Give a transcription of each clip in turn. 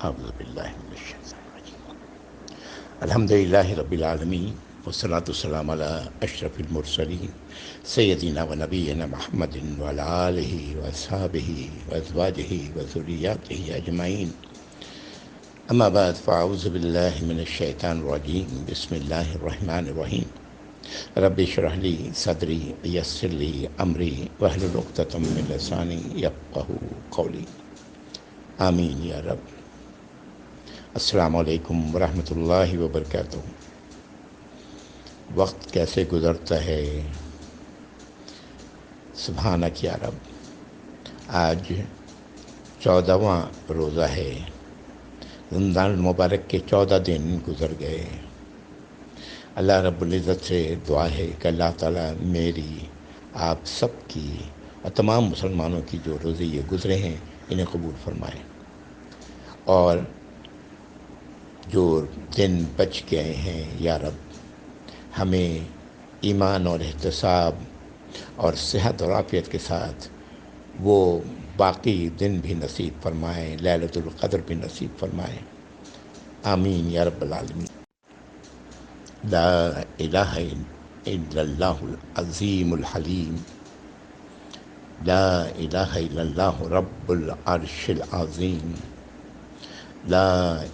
اعوذ باللہ من الشیطان الرجیم الحمدللہ رب العالمین والصلاة والسلام علی اشرف المرسلین سیدنا و نبینا محمد وعلی آلہ واصحابہ وازواجہ وذریاتہ اجمعین اما بعد فاعوذ باللہ من الشیطان الرجیم بسم اللہ الرحمن الرحیم رب اشرح لی صدری ویسر لی امری واحلل عقدۃ من لسانی یفقہوا قولی آمین یا رب۔ السلام علیکم ورحمۃ اللہ وبرکاتہ۔ وقت کیسے گزرتا ہے، سبحانک یا رب۔ آج 14واں روزہ ہے، رمضان المبارک کے 14 دن گزر گئے۔ اللہ رب العزت سے دعا ہے کہ اللہ تعالیٰ میری، آپ سب کی اور تمام مسلمانوں کی جو روزے یہ گزرے ہیں انہیں قبول فرمائیں، اور جو دن بچ گئے ہیں یا رب ہمیں ایمان اور احتساب اور صحت اور عافیت کے ساتھ وہ باقی دن بھی نصیب فرمائیں، لیلۃ القدر بھی نصیب فرمائیں، آمین یا رب العالمین۔ لا الہ الا اللہ العظیم الحلیم، لا الہ الا اللہ رب العرش العظیم، لا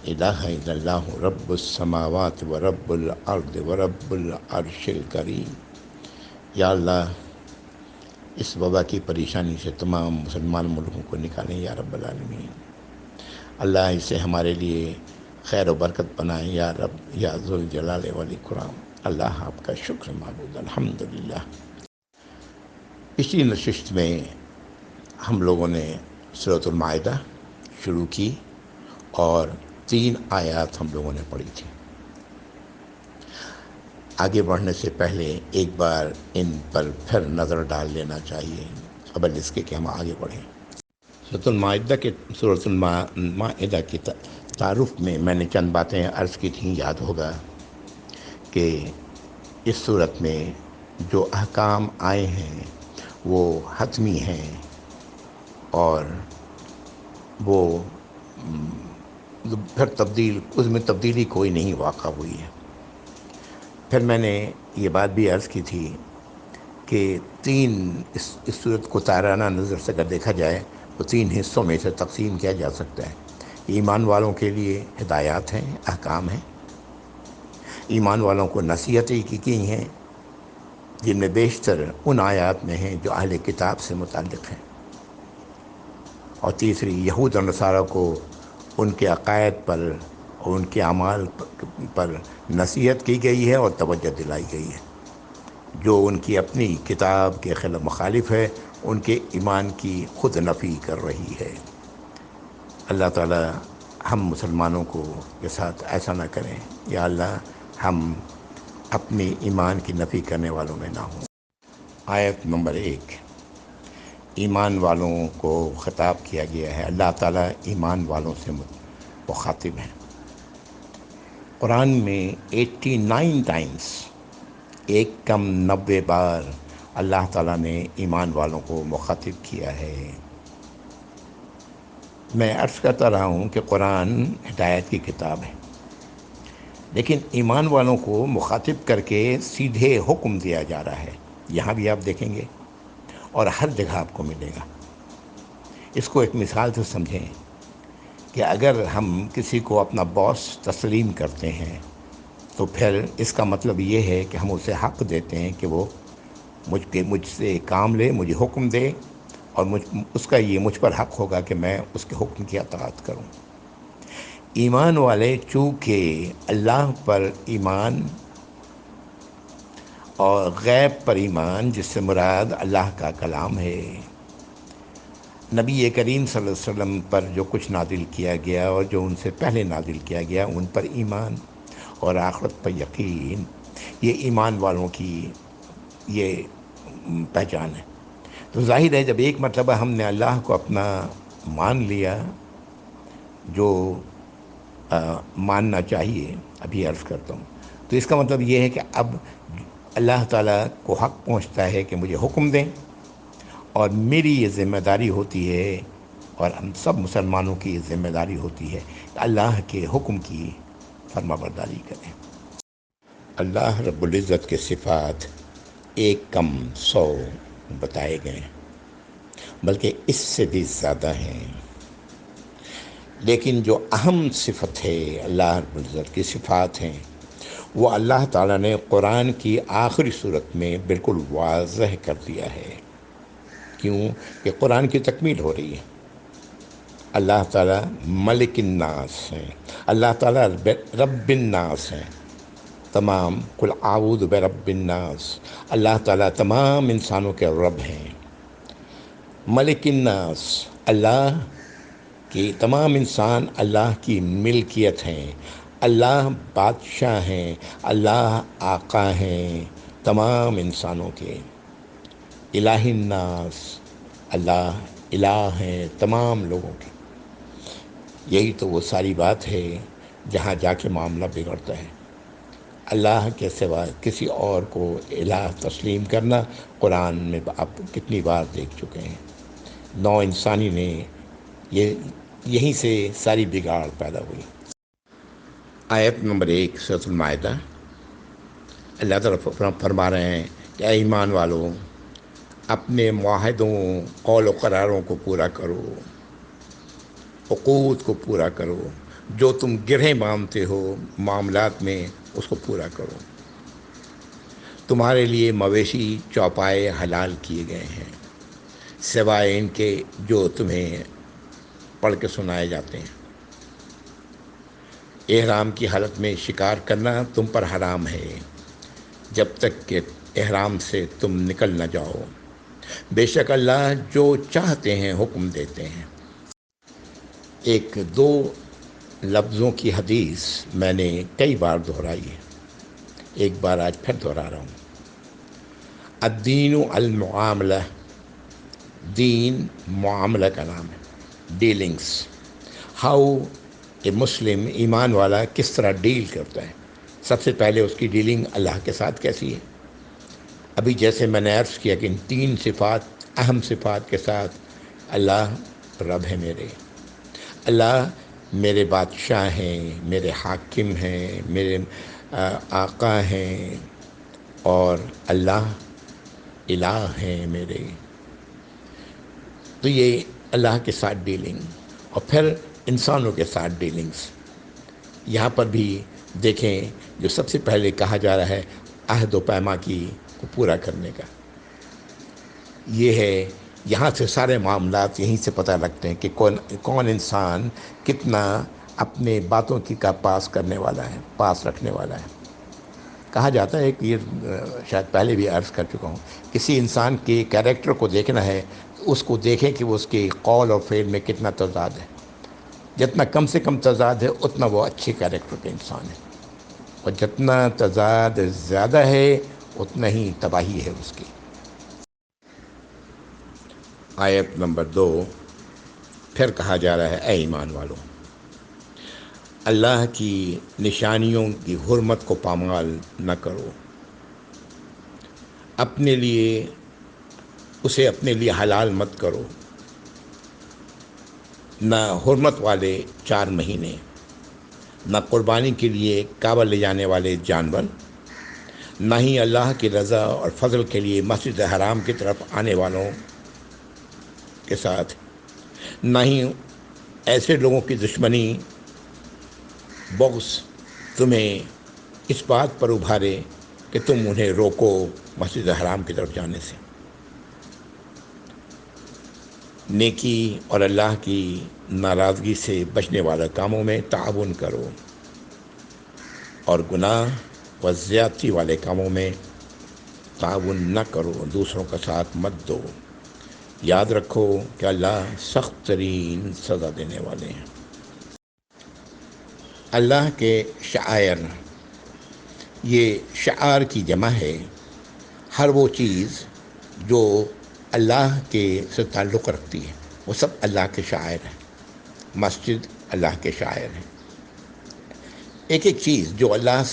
الہ الا اللہ رب السماوات و رب الارض و رب العرش الکریم۔ یا اللہ اس وبا کی پریشانی سے تمام مسلمان ملکوں کو نکالیں یا رب العالمین۔ اللہ اسے ہمارے لیے خیر و برکت بنائیں یا رب یا ذوالجلال والاکرام۔ اللہ آپ کا شکر معبود، الحمدللہ۔ پچھلی نشست میں ہم لوگوں نے سورۃ المائدہ شروع کی اور 3 آیات ہم لوگوں نے پڑھی تھی۔ آگے بڑھنے سے پہلے ایک بار ان پر پھر نظر ڈال لینا چاہیے قبل اس کے کہ ہم آگے بڑھیں۔ سورۃ المائدہ کی تعارف میں نے چند باتیں عرض کی تھیں، یاد ہوگا کہ اس صورت میں جو احکام آئے ہیں وہ حتمی ہیں اور وہ پھر اس میں تبدیلی کوئی نہیں واقع ہوئی ہے۔ پھر میں نے یہ بات بھی عرض کی تھی کہ اس صورت کو تارانہ نظر سے اگر دیکھا جائے تو 3 حصوں میں سے تقسیم کیا جا سکتا ہے۔ ایمان والوں کے لیے ہدایات ہیں، احکام ہیں، ایمان والوں کو نصیحتیں کی ہیں جن میں بیشتر ان آیات میں ہیں جو اہل کتاب سے متعلق ہیں، اور تیسری یہود اور نصارہ کو ان کے عقائد پر اور ان کے اعمال پر نصیحت کی گئی ہے اور توجہ دلائی گئی ہے۔ جو ان کی اپنی کتاب کے خلاف مخالف ہے ان کے ایمان کی خود نفی کر رہی ہے۔ اللہ تعالی ہم مسلمانوں کو کے ساتھ ایسا نہ کریں، یا اللہ ہم اپنی ایمان کی نفی کرنے والوں میں نہ ہوں۔ آیت نمبر 1، ایمان والوں کو خطاب کیا گیا ہے۔ اللہ تعالیٰ ایمان والوں سے مخاطب ہیں۔ قرآن میں 89 ٹائمز، 90 بار اللہ تعالیٰ نے ایمان والوں کو مخاطب کیا ہے۔ میں عرض کرتا رہا ہوں کہ قرآن ہدایت کی کتاب ہے، لیکن ایمان والوں کو مخاطب کر کے سیدھے حکم دیا جا رہا ہے۔ یہاں بھی آپ دیکھیں گے اور ہر جگہ آپ کو ملے گا۔ اس کو ایک مثال سے سمجھیں کہ اگر ہم کسی کو اپنا باس تسلیم کرتے ہیں تو پھر اس کا مطلب یہ ہے کہ ہم اسے حق دیتے ہیں کہ وہ مجھ سے کام لے، مجھے حکم دے، اور اس کا یہ مجھ پر حق ہوگا کہ میں اس کے حکم کی اطاعت کروں۔ ایمان والے چونکہ اللہ پر ایمان اور غیب پر ایمان، جس سے مراد اللہ کا کلام ہے، نبی کریم صلی اللہ علیہ وسلم پر جو کچھ نازل کیا گیا اور جو ان سے پہلے نازل کیا گیا ان پر ایمان اور آخرت پر یقین، یہ ایمان والوں کی یہ پہچان ہے۔ تو ظاہر ہے جب ایک مرتبہ ہم نے اللہ کو اپنا مان لیا، جو ماننا چاہیے، ابھی عرض کرتا ہوں، تو اس کا مطلب یہ ہے کہ اب اللہ تعالیٰ کو حق پہنچتا ہے کہ مجھے حکم دیں، اور میری یہ ذمہ داری ہوتی ہے اور ہم سب مسلمانوں کی ذمہ داری ہوتی ہے کہ اللہ کے حکم کی فرما برداری کریں۔ اللہ رب العزت کے صفات ایک کم 100 بتائے گئے، بلکہ اس سے بھی زیادہ ہیں، لیکن جو اہم صفت ہے اللہ رب العزت کی صفات ہیں، وہ اللہ تعالیٰ نے قرآن کی آخری صورت میں بالکل واضح کر دیا ہے۔ کیوں کہ قرآن کی تکمیل ہو رہی ہے۔ اللہ تعالیٰ ملک الناس ہیں، اللہ تعالیٰ رب الناس ہیں، تمام قل اعوذ برب الناس، اللہ تعالیٰ تمام انسانوں کے رب ہیں۔ ملک الناس، اللہ کی تمام انسان اللہ کی ملکیت ہیں، اللہ بادشاہ ہیں، اللہ آقا ہیں تمام انسانوں کے۔ الہ الناس، اللہ الہ ہیں تمام لوگوں کے۔ یہی تو وہ ساری بات ہے جہاں جا کے معاملہ بگڑتا ہے۔ اللہ کے سوا کسی اور کو الہ تسلیم کرنا قرآن میں آپ کتنی بار دیکھ چکے ہیں۔ نو انسانی نے یہیں سے ساری بگاڑ پیدا ہوئی۔ آیت نمبر 1 سورۃ المائدہ، اللہ تعالیٰ فرما رہے ہیں کہ اے ایمان والو، اپنے معاہدوں، قول و قراروں کو پورا کرو، عقود کو پورا کرو، جو تم گرہ مانتے ہو معاملات میں اس کو پورا کرو۔ تمہارے لیے مویشی چوپائے حلال کیے گئے ہیں، سوائے ان کے جو تمہیں پڑھ کے سنائے جاتے ہیں۔ احرام کی حالت میں شکار کرنا تم پر حرام ہے جب تک کہ احرام سے تم نکل نہ جاؤ، بے شک اللہ جو چاہتے ہیں حکم دیتے ہیں۔ ایک دو لفظوں کی حدیث میں نے کئی بار دہرائی ہے، ایک بار آج پھر دہرا رہا ہوں۔ الدین المعاملہ، دین معاملہ کا نام ہے، ڈیلنگس، ہاؤ اے مسلم، ایمان والا کس طرح ڈیل کرتا ہے۔ سب سے پہلے اس کی ڈیلنگ اللہ کے ساتھ کیسی ہے۔ ابھی جیسے میں نے عرض کیا کہ ان 3 صفات، اہم صفات کے ساتھ اللہ رب ہے میرے، اللہ میرے بادشاہ ہیں، میرے حاکم ہیں، میرے آقا ہیں، اور اللہ الہ ہیں میرے۔ تو یہ اللہ کے ساتھ ڈیلنگ، اور پھر انسانوں کے ساتھ ڈیلنگز۔ یہاں پر بھی دیکھیں جو سب سے پہلے کہا جا رہا ہے عہد و پیما کی کو پورا کرنے کا، یہ ہے۔ یہاں سے سارے معاملات یہیں سے پتہ لگتے ہیں کہ کون انسان کتنا اپنے باتوں کا پاس کرنے والا ہے، پاس رکھنے والا ہے۔ کہا جاتا ہے کہ یہ شاید پہلے بھی عرض کر چکا ہوں، کسی انسان کے کیریکٹر کو دیکھنا ہے تو اس کو دیکھیں کہ وہ اس کے قول اور فعل میں کتنا تضاد ہے۔ جتنا کم سے کم تضاد ہے اتنا وہ اچھے کیریکٹر کا انسان ہے، اور جتنا تضاد زیادہ ہے اتنا ہی تباہی ہے اس کی۔ آیت نمبر 2 پھر کہا جا رہا ہے اے ایمان والو، اللہ کی نشانیوں کی حرمت کو پامال نہ کرو، اسے اپنے لیے حلال مت کرو، نہ حرمت والے 4 مہینے، نہ قربانی کے لیے کعبہ لے جانے والے جانور، نہ ہی اللہ کی رضا اور فضل کے لیے مسجد حرام کی طرف آنے والوں کے ساتھ، نہ ہی ایسے لوگوں کی دشمنی بغض تمہیں اس بات پر ابھارے کہ تم انہیں روکو مسجد حرام کی طرف جانے سے۔ نیکی اور اللہ کی ناراضگی سے بچنے والے کاموں میں تعاون کرو، اور گناہ و زیادتی والے کاموں میں تعاون نہ کرو، دوسروں کا ساتھ مت دو۔ یاد رکھو کہ اللہ سخت ترین سزا دینے والے ہیں۔ اللہ کے شعائر، یہ شعار کی جمع ہے، ہر وہ چیز جو اللہ کے سے تعلق رکھتی ہے وہ سب اللہ کے شعائر ہیں۔ مسجد اللہ کے شعائر ہیں، ایک ایک چیز جو اللہ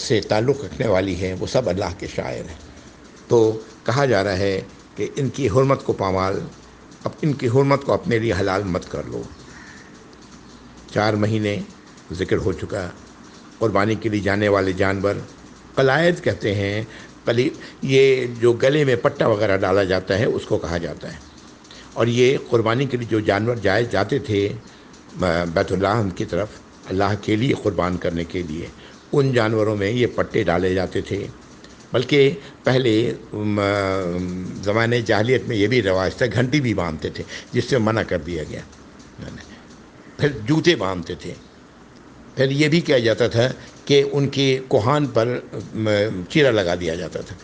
سے تعلق رکھنے والی ہے وہ سب اللہ کے شاعر ہیں۔ تو کہا جا رہا ہے کہ ان کی حرمت کو پامال اب ان کی حرمت کو اپنے لیے حلال مت کر لو۔ 4 مہینے ذکر ہو چکا۔ قربانی کے لیے جانے والے جانور قلائد کہتے ہیں، یہ جو گلے میں پٹا وغیرہ ڈالا جاتا ہے اس کو کہا جاتا ہے۔ اور یہ قربانی کے لیے جو جانور جاتے تھے بیت اللہ کی طرف اللہ کے لیے قربان کرنے کے لیے، ان جانوروں میں یہ پٹے ڈالے جاتے تھے۔ بلکہ پہلے زمانے جاہلیت میں یہ بھی رواج تھا، گھنٹی بھی باندھتے تھے جس سے منع کر دیا گیا۔ پھر جوتے باندھتے تھے۔ پھر یہ بھی کیا جاتا تھا کہ ان کے کوہان پر چیرا لگا دیا جاتا تھا۔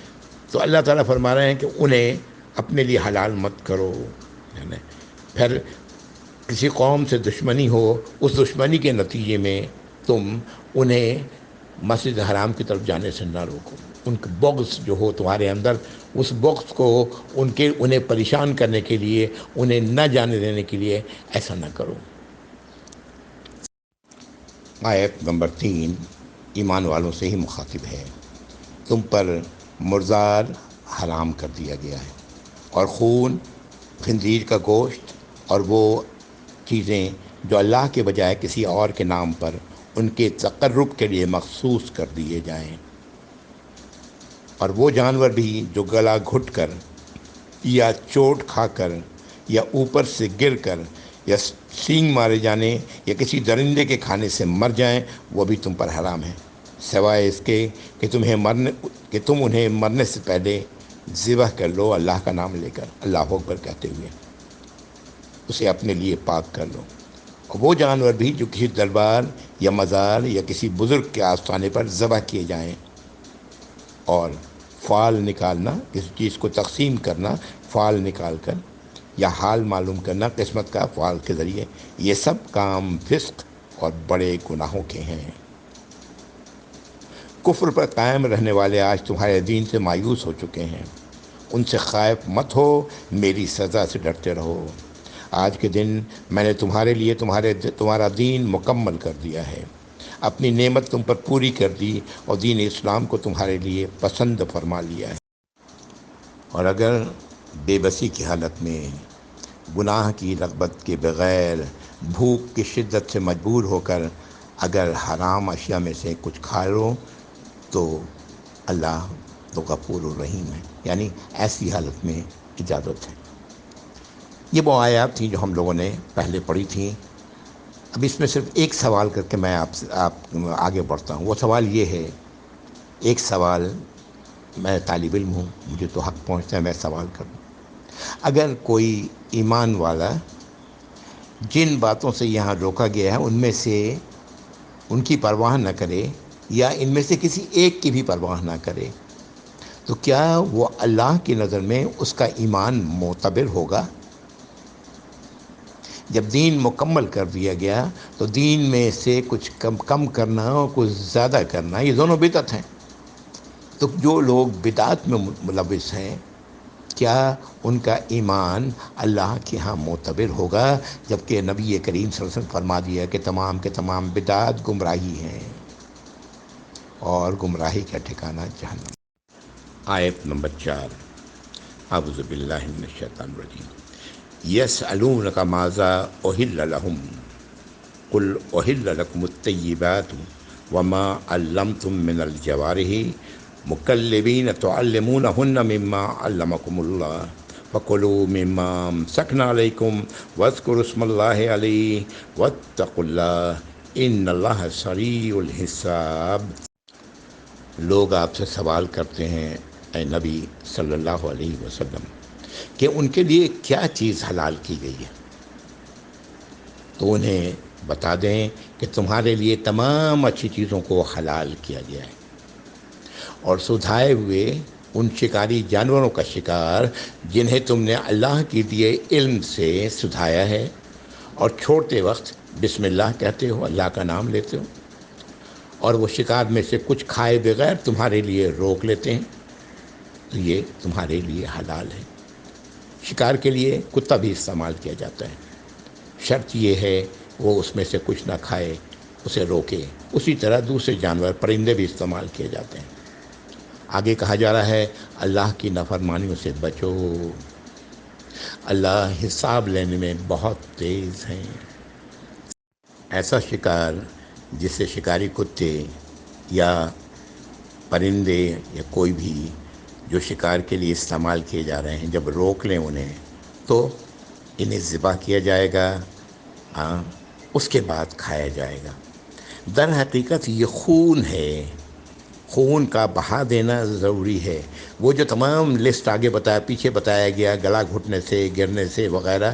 تو اللہ تعالیٰ فرما رہے ہیں کہ انہیں اپنے لیے حلال مت کرو۔ پھر کسی قوم سے دشمنی ہو، اس دشمنی کے نتیجے میں تم انہیں مسجد حرام کی طرف جانے سے نہ روکو۔ ان کا بغض جو ہو تمہارے اندر، اس بغض کو انہیں پریشان کرنے کے لیے، انہیں نہ جانے دینے کے لیے ایسا نہ کرو۔ آیت نمبر 3 ایمان والوں سے ہی مخاطب ہے۔ تم پر مرزار حرام کر دیا گیا ہے، اور خون، خنزیر کا گوشت اور وہ چیزیں جو اللہ کے بجائے کسی اور کے نام پر ان کے تقرب کے لیے مخصوص کر دیے جائیں، اور وہ جانور بھی جو گلا گھٹ کر یا چوٹ کھا کر یا اوپر سے گر کر یا سینگ مارے جانے یا کسی درندے کے کھانے سے مر جائیں، وہ بھی تم پر حرام ہے، سوائے اس کے کہ تم انہیں مرنے سے پہلے ذبح کر لو اللہ کا نام لے کر، اللہ اکبر کہتے ہوئے اسے اپنے لیے پاک کر لو۔ اور وہ جانور بھی جو کسی دربار یا مزار یا کسی بزرگ کے آستانے پر ذبح کیے جائیں، اور فال نکالنا، کسی چیز کو تقسیم کرنا فال نکال کر، یا حال معلوم کرنا قسمت کا فال کے ذریعے، یہ سب کام فسق اور بڑے گناہوں کے ہیں۔ کفر پر قائم رہنے والے آج تمہارے دین سے مایوس ہو چکے ہیں، ان سے خائف مت ہو، میری سزا سے ڈرتے رہو۔ آج کے دن میں نے تمہارے لیے تمہارا دین مکمل کر دیا ہے، اپنی نعمت تم پر پوری کر دی اور دین اسلام کو تمہارے لیے پسند فرما لیا ہے۔ اور اگر بے بسی کی حالت میں، گناہ کی رغبت کے بغیر، بھوک کی شدت سے مجبور ہو کر اگر حرام اشیاء میں سے کچھ کھا لو تو اللہ تو غفور الرحیم ہے، یعنی ایسی حالت میں اجازت ہے۔ یہ وہ آیات تھیں جو ہم لوگوں نے پہلے پڑھی تھیں۔ اب اس میں صرف ایک سوال کر کے میں آپ آگے بڑھتا ہوں۔ وہ سوال یہ ہے، ایک سوال، میں طالب علم ہوں، مجھے تو حق پہنچتا ہے میں سوال کروں۔ اگر کوئی ایمان والا جن باتوں سے یہاں روکا گیا ہے ان میں سے ان کی پرواہ نہ کرے، یا ان میں سے کسی ایک کی بھی پرواہ نہ کرے، تو کیا وہ اللہ کی نظر میں اس کا ایمان معتبر ہوگا؟ جب دین مکمل کر دیا گیا تو دین میں سے کچھ کم کرنا اور کچھ زیادہ کرنا، یہ دونوں بدعت ہیں۔ تو جو لوگ بدعت میں ملوث ہیں، کیا ان کا ایمان اللہ کے ہاں معتبر ہوگا؟ جبکہ نبی کریم صلی اللہ علیہ وسلم فرما دیا کہ تمام کے تمام بدعت گمراہی ہیں، اور گمراہی کا ٹھکانہ جہنم۔ آیت نمبر 4 اعوذ باللہ من الشیطان الرجیم۔ یسألونک ماذا احل لہم قل احل لکم الطیبات وما علمتم من الجوارح مکلبین تعلمونہن مما علمکم اللہ فکلوا مما امسکن علیکم واذکروا اسم اللہ علیہ واتقوا اللہ ان اللہ سریع الحساب۔ لوگ آپ سے سوال کرتے ہیں اے نبی صلی اللہ علیہ وسلم کہ ان کے لیے کیا چیز حلال کی گئی ہے، تو انہیں بتا دیں کہ تمہارے لیے تمام اچھی چیزوں کو حلال کیا گیا ہے، اور سدھائے ہوئے ان شکاری جانوروں کا شکار جنہیں تم نے اللہ کے دیے علم سے سدھایا ہے، اور چھوڑتے وقت بسم اللہ کہتے ہو، اللہ کا نام لیتے ہو، اور وہ شکار میں سے کچھ کھائے بغیر تمہارے لیے روک لیتے ہیں، تو یہ تمہارے لیے حلال ہے۔ شکار کے لیے کتا بھی استعمال کیا جاتا ہے، شرط یہ ہے وہ اس میں سے کچھ نہ کھائے، اسے روکے۔ اسی طرح دوسرے جانور پرندے بھی استعمال کیے جاتے ہیں۔ آگے کہا جا رہا ہے اللہ کی نافرمانیوں سے بچو۔ اللہ حساب لینے میں بہت تیز ہیں۔ ایسا شکار جسے شکاری کتے یا پرندے یا کوئی بھی جو شکار کے لیے استعمال کیے جا رہے ہیں، جب روک لیں انہیں تو انہیں ذبح کیا جائے گا، ہاں، اس کے بعد کھایا جائے گا۔ در حقیقت یہ خون ہے، خون کا بہا دینا ضروری ہے۔ وہ جو تمام لسٹ آگے پیچھے بتایا گیا، گلا گھٹنے سے، گرنے سے وغیرہ،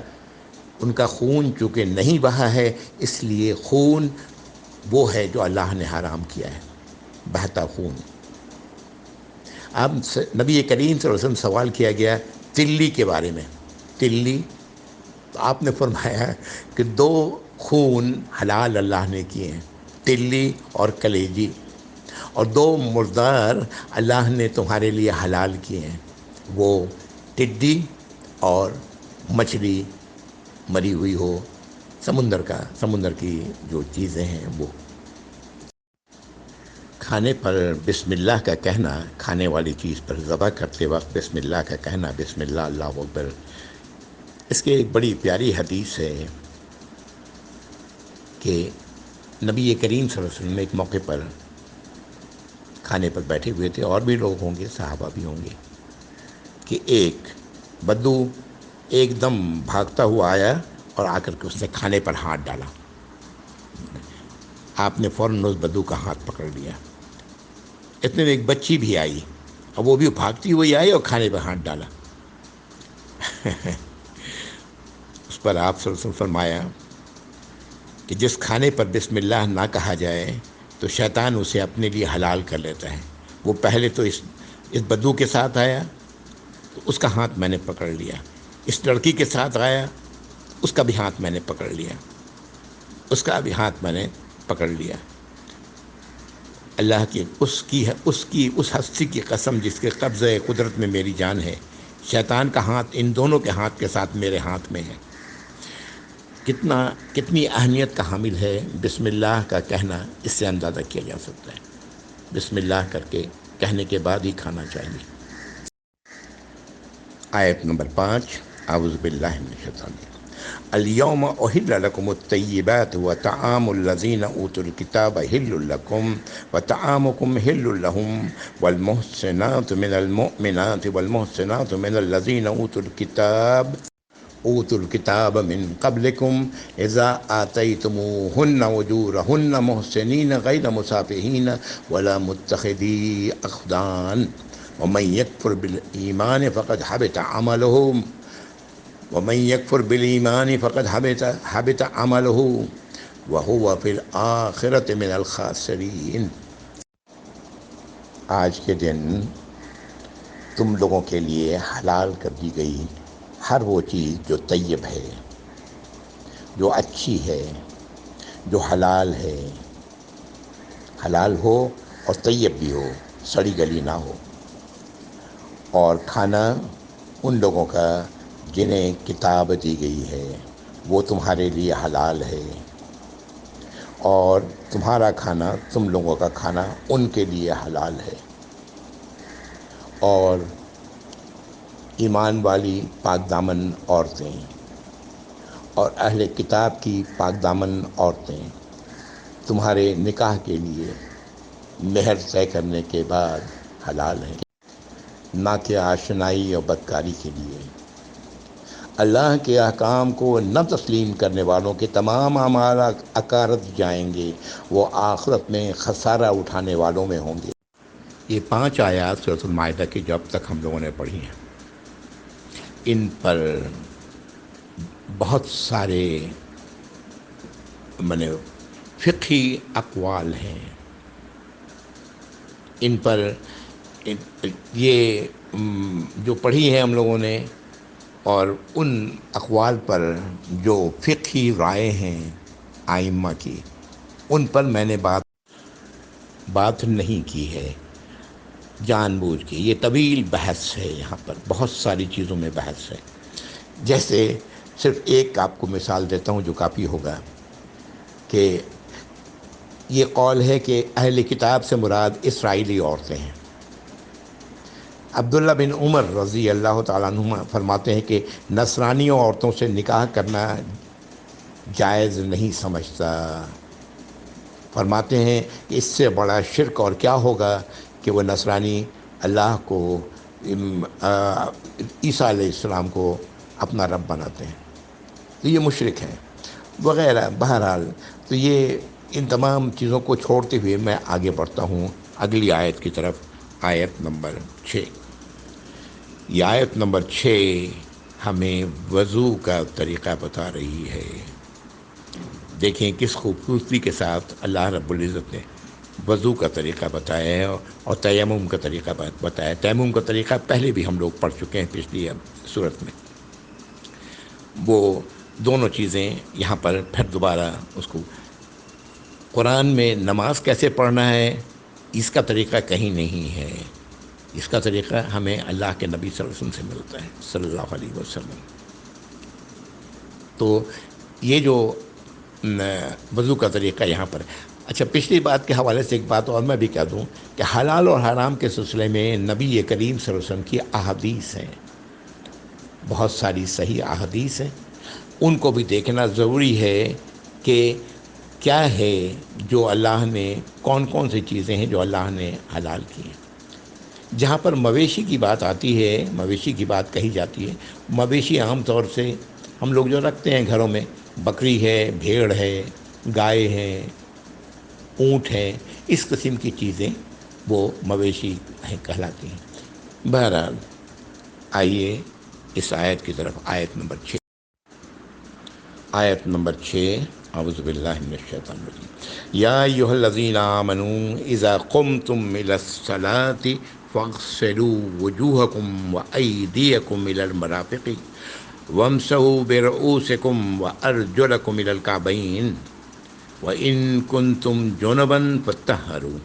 ان کا خون چونکہ نہیں بہا ہے، اس لیے خون وہ ہے جو اللہ نے حرام کیا ہے، بہتا خون۔ اب نبی کریم صلی اللہ علیہ وسلم سوال کیا گیا تلی کے بارے میں، تلی، تو آپ نے فرمایا کہ دو خون حلال اللہ نے کیے ہیں، تلی اور کلیجی، اور دو مردار اللہ نے تمہارے لیے حلال کیے ہیں، وہ ٹڈی اور مچھلی مری ہوئی ہو، سمندر کی جو چیزیں ہیں وہ۔ کھانے پر بسم اللہ کا کہنا، کھانے والی چیز پر ذبح کرتے وقت بسم اللہ کا کہنا، بسم اللہ، اللہ اکبر، اس کی ایک بڑی پیاری حدیث ہے کہ نبی کریم صلی اللہ علیہ وسلم ایک موقع پر کھانے پر بیٹھے ہوئے تھے، اور بھی لوگ ہوں گے، صحابہ بھی ہوں گے، کہ ایک بدو ایک دم بھاگتا ہوا آیا اور آ کر کے اس نے کھانے پر ہاتھ ڈالا۔ آپ نے فوراً اس بدو کا ہاتھ پکڑ لیا۔ اتنے میں ایک بچی بھی آئی اور وہ بھی بھاگتی ہوئی آئی اور کھانے پر ہاتھ ڈالا۔ اس پر آپ صلی اللہ علیہ وسلم فرمایا کہ جس کھانے پر بسم اللہ نہ کہا جائے تو شیطان اسے اپنے لیے حلال کر لیتا ہے۔ وہ پہلے تو اس بدو کے ساتھ آیا تو اس کا ہاتھ میں نے پکڑ لیا، اس لڑکی کے ساتھ آیا، اس کا بھی ہاتھ میں نے پکڑ لیا، اس کا بھی ہاتھ میں نے پکڑ لیا۔ اللہ کی اس ہستی کی قسم جس کے قبضہ قدرت میں میری جان ہے، شیطان کا ہاتھ ان دونوں کے ہاتھ کے ساتھ میرے ہاتھ میں ہے۔ کتنی اہمیت کا حامل ہے بسم اللہ کا کہنا، اس سے اندازہ کیا جا سکتا ہے۔ بسم اللہ کر کے کہنے کے بعد ہی کھانا چاہیے۔ آیت نمبر 5، اعوذ باللہ من الشیطان الرجیم۔ اليوم أحل لكم الطيبات وطعام الذين أوتوا الكتاب حل لكم وطعامكم حل لهم والمحصنات من المؤمنات والمحصنات من الذين أوتوا الكتاب من قبلكم إذا آتيتموهن أجورهن محسنين غير مسافحين ولا متخذي أخدان ومن يكفر بالإيمان فقد حبط عمله ومن يكفر بالإيمان فقد حبط عمله وهو في الآخرة من الخاسرين۔ آج کے دن تم لوگوں کے لیے حلال کر دی گئی ہر وہ چیز جو طیب ہے، جو اچھی ہے، جو حلال ہے، حلال ہو اور طیب بھی ہو، سڑی گلی نہ ہو، اور کھانا ان لوگوں کا جنہیں کتاب دی گئی ہے وہ تمہارے لیے حلال ہے، اور تمہارا کھانا، تم لوگوں کا کھانا ان کے لیے حلال ہے۔ اور ایمان والی پاک دامن عورتیں اور اہل کتاب کی پاک دامن عورتیں تمہارے نکاح کے لیے مہر طے کرنے کے بعد حلال ہیں، نہ کہ آشنائی اور بدکاری کے لیے۔ اللہ کے احکام کو نہ تسلیم کرنے والوں کے تمام اعمال اکارت جائیں گے، وہ آخرت میں خسارہ اٹھانے والوں میں ہوں گے۔ یہ 5 آیات سورۃ المائدہ کی جو اب تک ہم لوگوں نے پڑھی ہیں، ان پر بہت سارے فقہی اقوال ہیں۔ ان پر یہ جو پڑھی ہے ہم لوگوں نے، اور ان اقوال پر جو فقہی رائے ہیں ائمہ کی، ان پر میں نے بات نہیں کی ہے جان بوجھ کے۔ یہ طویل بحث ہے، یہاں پر بہت ساری چیزوں میں بحث ہے۔ جیسے صرف ایک آپ کو مثال دیتا ہوں جو کافی ہوگا، کہ یہ قول ہے کہ اہل کتاب سے مراد اسرائیلی عورتیں ہیں۔ عبداللہ بن عمر رضی اللہ تعالیٰ عنہما فرماتے ہیں کہ نصرانیوں عورتوں سے نکاح کرنا جائز نہیں سمجھتا. فرماتے ہیں کہ اس سے بڑا شرک اور کیا ہوگا کہ وہ نصرانی اللہ کو عیسیٰ علیہ السلام کو اپنا رب بناتے ہیں، تو یہ مشرک ہیں وغیرہ. بہرحال تو یہ ان تمام چیزوں کو چھوڑتے ہوئے میں آگے بڑھتا ہوں اگلی آیت کی طرف، آیت نمبر 6. یہ آیت نمبر 6 ہمیں وضو کا طریقہ بتا رہی ہے. دیکھیں کس خوبصورتی کے ساتھ اللہ رب العزت نے وضو کا طریقہ بتایا ہے اور تیمم کا طریقہ بتایا. تیمم کا طریقہ پہلے بھی ہم لوگ پڑھ چکے ہیں پچھلی صورت میں. وہ دونوں چیزیں یہاں پر پھر دوبارہ اس کو، قرآن میں نماز کیسے پڑھنا ہے اس کا طریقہ کہیں نہیں ہے. اس کا طریقہ ہمیں اللہ کے نبی صلی اللہ علیہ وسلم سے ملتا ہے صلی اللہ علیہ وسلم. تو یہ جو وضو کا طریقہ یہاں پر. اچھا، پچھلی بات کے حوالے سے ایک بات اور میں بھی کہہ دوں کہ حلال اور حرام کے سلسلے میں نبی کریم صلی اللہ علیہ وسلم کی احادیث ہیں، بہت ساری صحیح احادیث ہیں. ان کو بھی دیکھنا ضروری ہے کہ کیا ہے جو اللہ نے، کون کون سی چیزیں ہیں جو اللہ نے حلال کی ہیں. جہاں پر مویشی کی بات آتی ہے، مویشی کی بات کہی جاتی ہے، مویشی عام طور سے ہم لوگ جو رکھتے ہیں گھروں میں، بکری ہے، بھیڑ ہے، گائے ہیں، اونٹ ہیں، اس قسم کی چیزیں وہ مویشی کہلاتی ہیں. بہرحال آئیے اس آیت کی طرف، آیت نمبر 6. آیت نمبر 6، اعوذ باللہ من الشیطان الرجیم. یا ایھا الذین آمنوا اذا قمتم الی الصلاۃ فاغسلوا وجوہکم وایدیکم الی المرافق وامسحوا برؤوسکم وارجلکم الی الکعبین وَإِن كُنتُمْ جُنُبًا فَاطَّهَّرُوا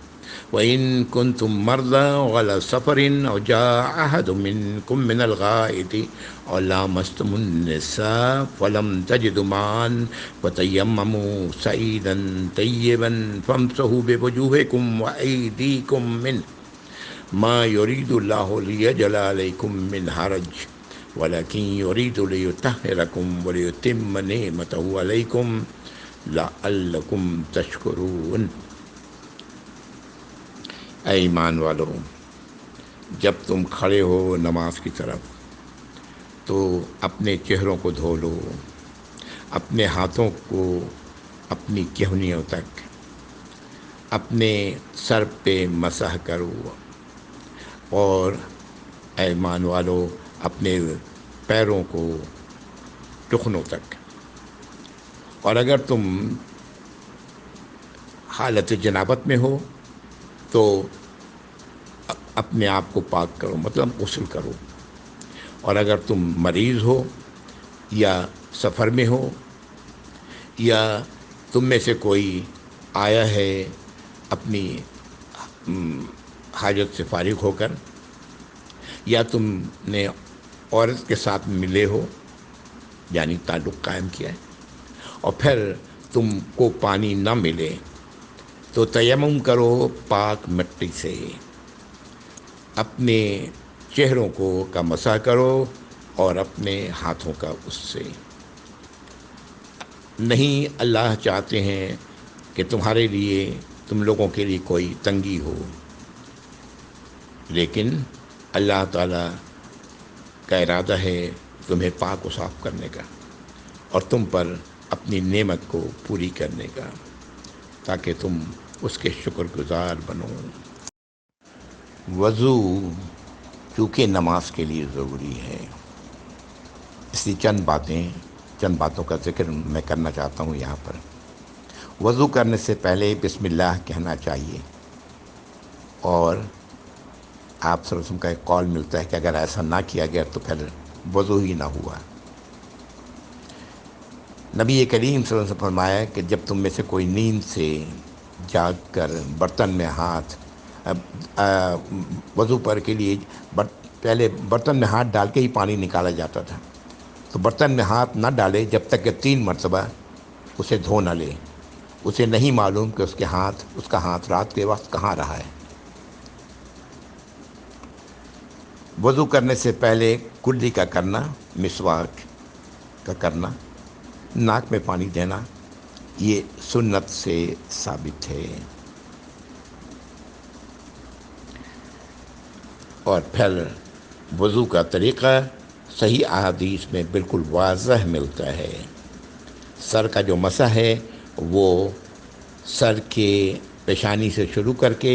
وَإِن كُنتُمْ مَرْضَىٰ وَعَلَىٰ سَفَرٍ أَوْ جَاءَ أَحَدٌ مِّنكُم مِّنَ الْغَائِطِ أَوْ لَامَسْتُمُ النِّسَاءَ فَلَمْ تَجِدُوا مَاءً فَتَيَمَّمُوا صَعِيدًا طَيِّبًا فَامْسَحُوا بِوُجُوهِكُمْ وَأَيْدِيكُم مِّنْهُ مَا يُرِيدُ اللَّهُ لِيَجْعَلَ عَلَيْكُم مِّنْ حَرَجٍ وَلَٰكِن يُرِيدُ لِيُطَهِّرَكُمْ وَلِيُتِمَّ نِعْمَتَهُ عَلَيْكُمْ لَعَلَّكُمْ تَشْكُرُونَ. اے ایمان والو، جب تم کھڑے ہو نماز کی طرف تو اپنے چہروں کو دھو لو، اپنے ہاتھوں کو اپنی کہنیوں تک، اپنے سر پہ مسح کرو، اور اے ایمان والو اپنے پیروں کو ٹخنوں تک. اور اگر تم حالت جنابت میں ہو تو اپنے آپ کو پاک کرو، مطلب غسل کرو. اور اگر تم مریض ہو یا سفر میں ہو یا تم میں سے کوئی آیا ہے اپنی حاجت سے فارغ ہو کر، یا تم نے عورت کے ساتھ ملے ہو یعنی تعلق قائم کیا ہے، اور پھر تم کو پانی نہ ملے تو تیمم کرو پاک مٹی سے، اپنے چہروں کو کا مسح کرو اور اپنے ہاتھوں کا اس سے. نہیں اللہ چاہتے ہیں کہ تمہارے لیے، تم لوگوں کے لیے کوئی تنگی ہو، لیکن اللہ تعالیٰ کا ارادہ ہے تمہیں پاک و صاف کرنے کا اور تم پر اپنی نعمت کو پوری کرنے کا، تاکہ تم اس کے شکر گزار بنو. وضو چونکہ نماز کے لیے ضروری ہے، اس لیے چند باتوں کا ذکر میں کرنا چاہتا ہوں یہاں پر. وضو کرنے سے پہلے بسم اللہ کہنا چاہیے، اور آپ صلی اللہ علیہ وسلم کا ایک قول ملتا ہے کہ اگر ایسا نہ کیا گیا تو پھر وضو ہی نہ ہوا. نبی کریم صلی اللہ علیہ وسلم فرمایا کہ جب تم میں سے کوئی نیند سے جاگ کر برتن میں ہاتھ، وضو پر کے لیے پہلے برتن میں ہاتھ ڈال کے ہی پانی نکالا جاتا تھا، تو برتن میں ہاتھ نہ ڈالے جب تک کہ 3 مرتبہ اسے دھو نہ لے. اسے نہیں معلوم کہ اس کا ہاتھ رات کے وقت کہاں رہا ہے. وضو کرنے سے پہلے کلی کا کرنا، مسواک کا کرنا، ناک میں پانی دینا، یہ سنت سے ثابت ہے۔ اور پھر وضو کا طریقہ صحیح احادیث میں بالکل واضح ملتا ہے۔ سر کا جو مسح ہے وہ سر کے پیشانی سے شروع کر کے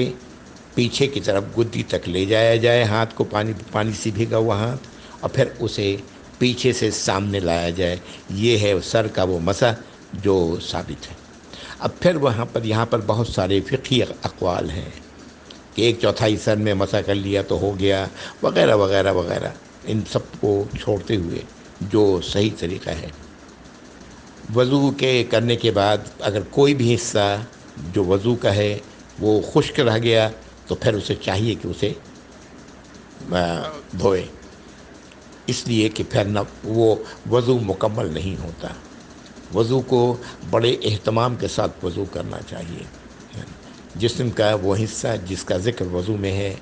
پیچھے کی طرف گدی تک لے جایا جائے، ہاتھ کو پانی سے بھیگا ہوا ہاتھ، اور پھر اسے پیچھے سے سامنے لایا جائے۔ یہ ہے سر کا وہ مسح جو ثابت ہے۔ اب پھر یہاں پر بہت سارے فقہی اقوال ہیں کہ 1/4 سر میں مسح کر لیا تو ہو گیا، وغیرہ وغیرہ وغیرہ۔ ان سب کو چھوڑتے ہوئے جو صحیح طریقہ ہے، وضو کے کرنے کے بعد اگر کوئی بھی حصہ جو وضو کا ہے وہ خشک رہ گیا تو پھر اسے چاہیے کہ اسے دھوئے، اس لیے کہ پھر نہ وہ وضو مکمل نہیں ہوتا۔ وضو کو بڑے اہتمام کے ساتھ وضو کرنا چاہیے۔ جسم کا وہ حصہ جس کا ذکر وضو میں ہے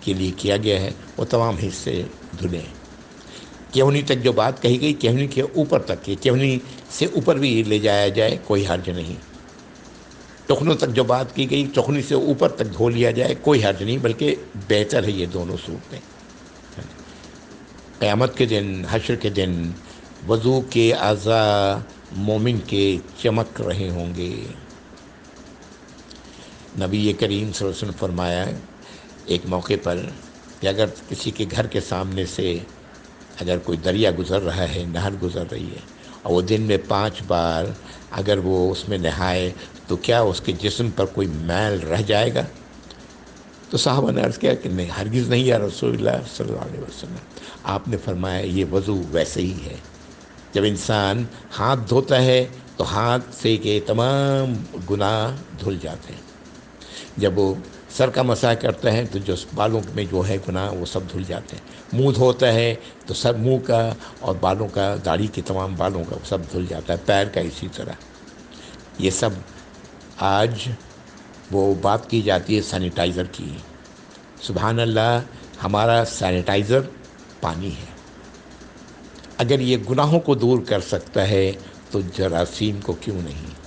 کے لیے کیا گیا ہے وہ تمام حصے دھلیں۔ کہنی تک جو بات کہی گئی، کہنی کے اوپر تک، کہ کہنی سے اوپر بھی لے جایا جائے کوئی حرج نہیں۔ ٹخنوں تک جو بات کی گئی، ٹخنی سے اوپر تک دھو لیا جائے کوئی حرج نہیں، بلکہ بہتر ہے یہ دونوں صورتیں۔ قیامت کے دن، حشر کے دن وضو کے اعضاء مومن کے چمک رہے ہوں گے۔ نبی کریم صلی اللہ علیہ وسلم فرمایا ایک موقع پر کہ اگر کسی کے گھر کے سامنے سے اگر کوئی دریا گزر رہا ہے، نہر گزر رہی ہے، اور وہ دن میں 5 بار اگر وہ اس میں نہائے تو کیا اس کے جسم پر کوئی میل رہ جائے گا؟ تو صحابہ نے عرض کیا کہ نہیں، ہرگز نہیں یا رسول اللہ صلی اللہ علیہ وسلم۔ آپ نے فرمایا یہ وضو ویسے ہی ہے۔ جب انسان ہاتھ دھوتا ہے تو ہاتھ سے کے تمام گناہ دھل جاتے ہیں۔ جب وہ سر کا مسح کرتا ہے تو جو بالوں میں جو ہے گناہ وہ سب دھل جاتے ہیں۔ منہ دھوتا ہے تو سب منہ کا اور بالوں کا، داڑھی کے تمام بالوں کا سب دھل جاتا ہے، پیر کا اسی طرح۔ یہ سب آج وہ بات کی جاتی ہے سینیٹائزر کی۔ سبحان اللہ، ہمارا سینیٹائزر پانی ہے۔ اگر یہ گناہوں کو دور کر سکتا ہے تو جراثیم کو کیوں نہیں؟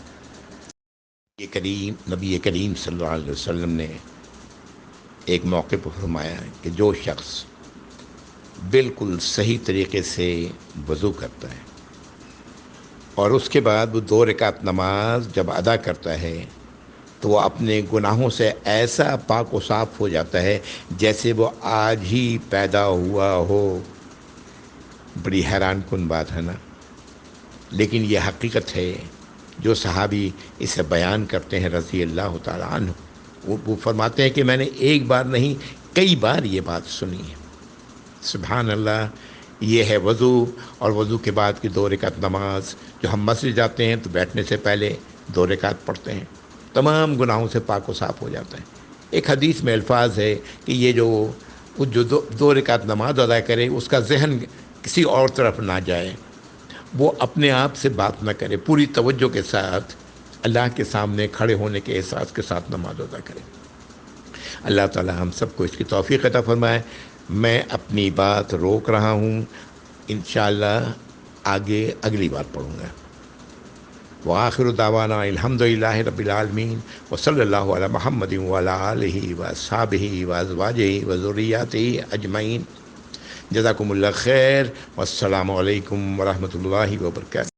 نبی کریم صلی اللہ علیہ وسلم نے ایک موقع پر فرمایا کہ جو شخص بالکل صحیح طریقے سے وضو کرتا ہے اور اس کے بعد وہ 2 رکعت نماز جب ادا کرتا ہے تو وہ اپنے گناہوں سے ایسا پاک و صاف ہو جاتا ہے جیسے وہ آج ہی پیدا ہوا ہو۔ بڑی حیران کن بات ہے نا، لیکن یہ حقیقت ہے۔ جو صحابی اسے بیان کرتے ہیں رضی اللہ تعالیٰ عنہ، وہ فرماتے ہیں کہ میں نے ایک بار نہیں کئی بار یہ بات سنی ہے۔ سبحان اللہ، یہ ہے وضو، اور وضو کے بعد کی 2 رکعت نماز۔ جو ہم مسجد جاتے ہیں تو بیٹھنے سے پہلے 2 رکعت پڑھتے ہیں، تمام گناہوں سے پاک و صاف ہو جاتا ہے۔ ایک حدیث میں الفاظ ہے کہ یہ جو 2 رکعت نماز ادا کرے اس کا ذہن کسی اور طرف نہ جائے، وہ اپنے آپ سے بات نہ کرے، پوری توجہ کے ساتھ اللہ کے سامنے کھڑے ہونے کے احساس کے ساتھ نماز ادا کرے۔ اللہ تعالی ہم سب کو اس کی توفیق عطا فرمائے۔ میں اپنی بات روک رہا ہوں، انشاءاللہ آگے اگلی بار پڑھوں گا۔ وآخر دعوانا الحمدللہ رب العالمین، وصلی اللہ علی محمد وعلی آلہ واصحابہ وازواجہ وذریاتہ اجمعین۔ جزاکم اللہ خیر، والسلام علیکم ورحمۃ اللہ وبرکاتہ۔